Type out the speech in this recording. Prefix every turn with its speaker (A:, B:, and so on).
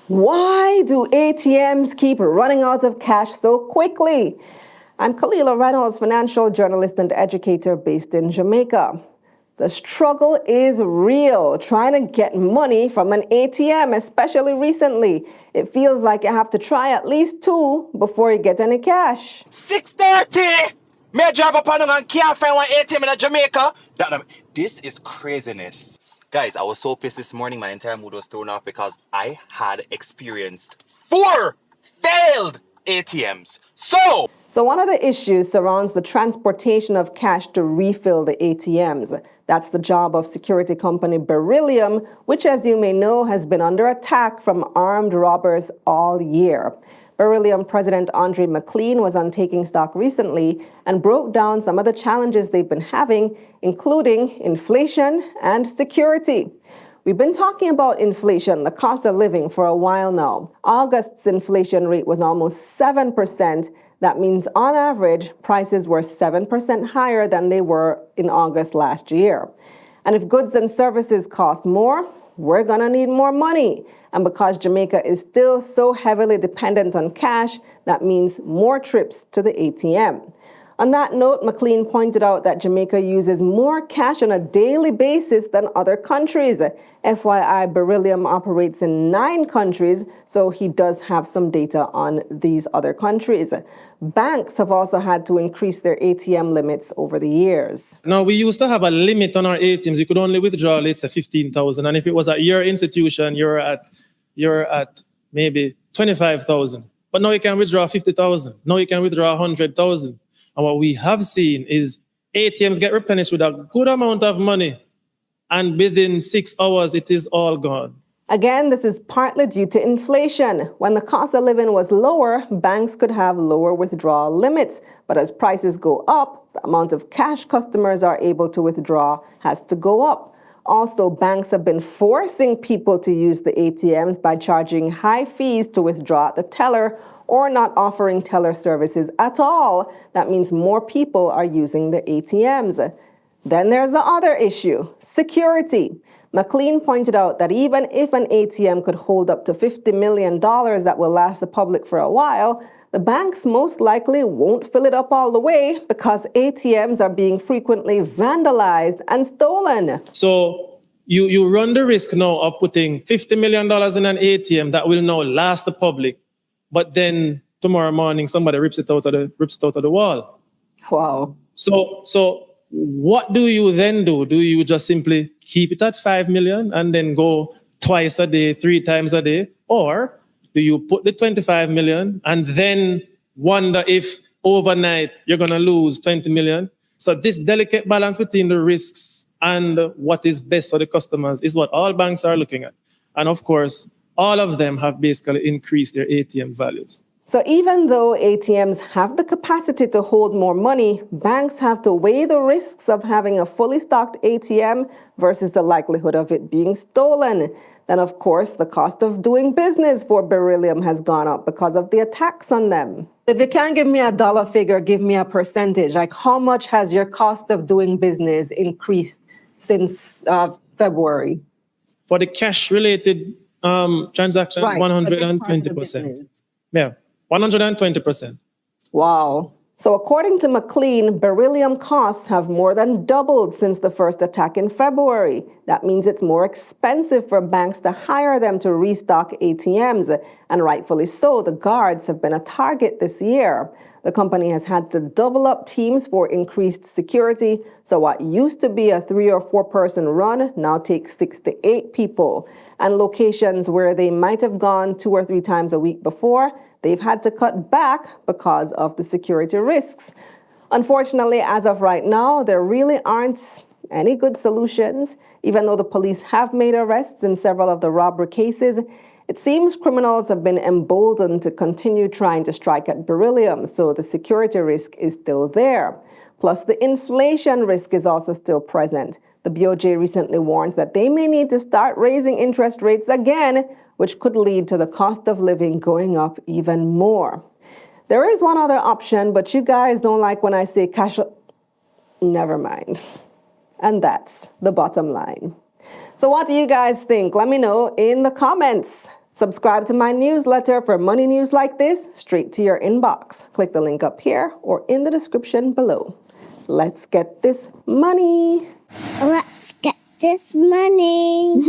A: Why do ATMs keep running out of cash so quickly? I'm Kalila Reynolds, financial journalist and educator based in Jamaica. The struggle is real, trying to get money from an ATM, especially recently. It feels like you have to try at least two before you get any cash.
B: 6:30! May I drive up and can't find one ATM in Jamaica? This is craziness. Guys, I was so pissed this morning, my entire mood was thrown off because I had experienced 4 failed ATMs.
A: So one of the issues surrounds the transportation of cash to refill the ATMs. That's the job of security company Beryllium, which, as you may know, has been under attack from armed robbers all year. Beryllium President Andre McLean was on Taking Stock recently and broke down some of the challenges they've been having, including inflation and security. We've been talking about inflation, the cost of living, for a while now. August's inflation rate was almost 7%. That means, on average, prices were 7% higher than they were in August last year. And if goods and services cost more, we're going to need more money. And because Jamaica is still so heavily dependent on cash, that means more trips to the ATM. On that note, McLean pointed out that Jamaica uses more cash on a daily basis than other countries. FYI, Beryllium operates in 9 countries, so he does have some data on these other countries. Banks have also had to increase their ATM limits over the years.
C: Now, we used to have a limit on our ATMs. You could only withdraw, let's say, 15,000. And if it was at your institution, you're at maybe 25,000. But now you can withdraw 50,000. Now you can withdraw 100,000. And what we have seen is ATMs get replenished with a good amount of money, and within 6 hours, it is all gone.
A: Again, this is partly due to inflation. When the cost of living was lower, banks could have lower withdrawal limits. But as prices go up, the amount of cash customers are able to withdraw has to go up. Also, banks have been forcing people to use the ATMs by charging high fees to withdraw at the teller or not offering teller services at all. That means more people are using the ATMs. Then there's the other issue, security. McLean pointed out that even if an ATM could hold up to $50 million that will last the public for a while, the banks most likely won't fill it up all the way because ATMs are being frequently vandalized and stolen.
C: So you run the risk now of putting $50 million in an ATM that will now last the public, but then tomorrow morning somebody rips it out of the wall.
A: Wow.
C: So what do you then do? Do you just simply keep it at 5 million and then go twice a day, 3 times a day? Or do you put the 25 million and then wonder if overnight you're going to lose 20 million? So this delicate balance between the risks and what is best for the customers is what all banks are looking at. And of course, all of them have basically increased their ATM values.
A: So even though ATMs have the capacity to hold more money, banks have to weigh the risks of having a fully stocked ATM versus the likelihood of it being stolen. Then, of course, the cost of doing business for Beryllium has gone up because of the attacks on them. If you can't give me a dollar figure, give me a percentage. Like, how much has your cost of doing business increased since February?
C: For the cash-related transactions,
A: right,
C: 120%. Yeah. 120%.
A: Wow. So according to McLean, Beryllium costs have more than doubled since the first attack in February. That means it's more expensive for banks to hire them to restock ATMs. And rightfully so, the guards have been a target this year. The company has had to double up teams for increased security. So what used to be a 3 or 4 person run now takes 6 to 8 people. And locations where they might have gone 2 or 3 times a week before, they've had to cut back because of the security risks. Unfortunately, as of right now, there really aren't any good solutions. Even though the police have made arrests in several of the robbery cases, it seems criminals have been emboldened to continue trying to strike at Beryllium, so the security risk is still there. Plus, the inflation risk is also still present. The BOJ recently warned that they may need to start raising interest rates again, which could lead to the cost of living going up even more. There is one other option, but you guys don't like when I say cash. Never mind. And that's the bottom line. So what do you guys think? Let me know in the comments. Subscribe to my newsletter for money news like this straight to your inbox. Click the link up here or in the description below. Let's get this money.
D: Let's get this money.